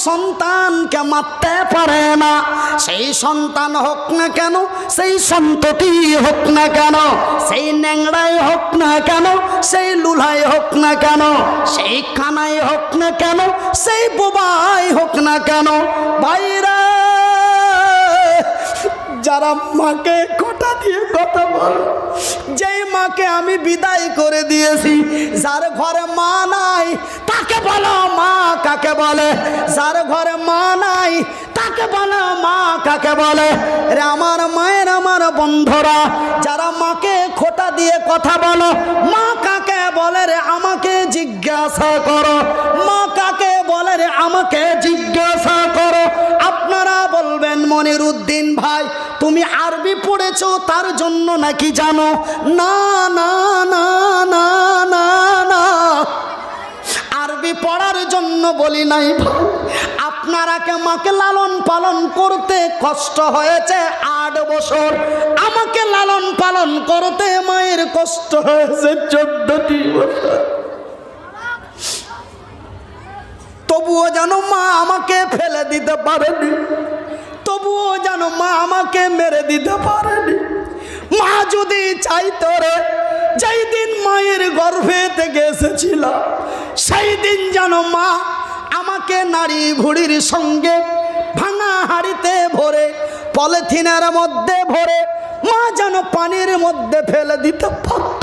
সন্তানকে মারতে পারে না, সেই সন্তান হোক না কেন, সেই সন্ততি হোক না কেন, সেই ন্যাংড়াই হোক না কেন, সেই লুলাই হোক না কেন, সেই কানাই হোক না কেন, সেই বোবাই হোক না কেন, ভাইরা যারা মাকে খোঁটা দিয়ে কথা বলে, যেই মাকে আমি বিদায় করে দিয়েছি, যার ঘরে মা নাই তাকে বলো মা কাকে বলে, যার ঘরে মা নাই তাকে বলো মা কাকে বলে। রে আমার মায়ের, আমার বন্ধুরা, যারা মাকে খোঁটা দিয়ে কথা বলো, মা কাকে বলে রে আমাকে জিজ্ঞাসা করো, মা কাকে বলে রে আমাকে জিজ্ঞাসা করো। আপনারা বলবেন মনিরুদ্দিন ভাই তুমি আরবি পড়েছো তার জন্য নাকি জানো? না না না না না না, আরবি পড়ার জন্য বলি নাই ভাই। আপনারাকে মাকে লালন পালন করতে কষ্ট হয়েছে 8 বছর, আমাকে লালন পালন করতে মায়ের কষ্ট হয়েছে 14টি বছর। তবুও যেন মা আমাকে ফেলে দিতে পারেনি, তবুও যেন মা আমাকে মেরে দিতে পারেনি। মা যদি চাইতো রে, যেই দিন মায়ের গর্ভে থেকে এসেছিলাম সেই দিন যেন মা আমাকে নারী ভুড়ির সঙ্গে ভাঙা হাড়িতে ভরে, পলিথিনের মধ্যে ভরে মা যেন পানির মধ্যে ফেলে দিতে পারত,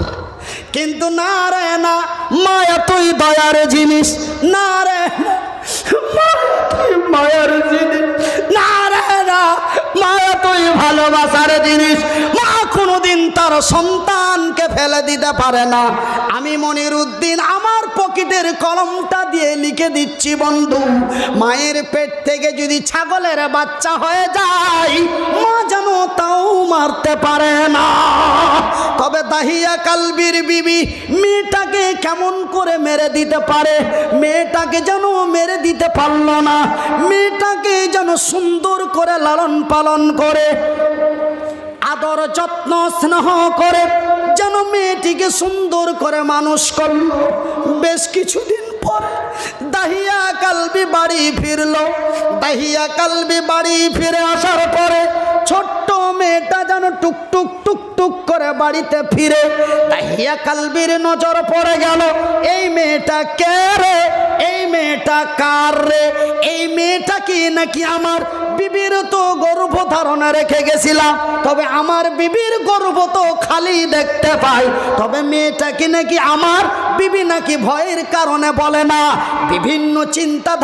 কিন্তু না রে না, মা এতই দয়ার জিনিস, না রে মা এতই মায়ের জিনিস, না রে না, মা এতই ভালোবাসার জিনিস। মা কোনোদিন তার সন্তানকে ফেলে দিতে পারে না। আমি মনিরুদ্দিন আমার পকেটের কলমটা দিয়ে লিখে দিচ্ছি বন্ধু, মায়ের পেট থেকে যদি ছাগলের বাচ্চা হয়ে যায় মা যেন তাও মারতে পারে না। তবে দাহিয়া কালবির বিবি মেয়েটাকে কেমন করে মেরে দিতে পারে? মেয়েটাকে যেন মেরে দিতে পারল না, মেয়েটাকে যেন সুন্দর করে লালন পালন করে, আদর যত্ন স্নেহ করে যেন মেয়েটিকে সুন্দর করে মানুষ করল। বেশ কিছুদিন পরে দাহিয়া কালবি বাড়ি ফিরল। দাহিয়া কালবি বাড়ি ফিরে আসার পরে ছোট্ট মেয়েটা যেন টুকটুক টুকটুক করে বাড়িতে ফিরে। দাহিয়া কালবির নজর পড়ে গেল, এই মেয়েটা কে রে, এই মেয়েটা কার রে? এই মেয়েটা কি নাকি আমার বিবির তো গর্ভধারণা রেখে গেছিলাম, তবে আমার বিবির গর্ভ তো খালি দেখতে পাই, তবে মেয়েটা কি নাকি আমার বিবি নাকি ভয়ের কারণে বলে না। বিভিন্ন চিন্তাধারা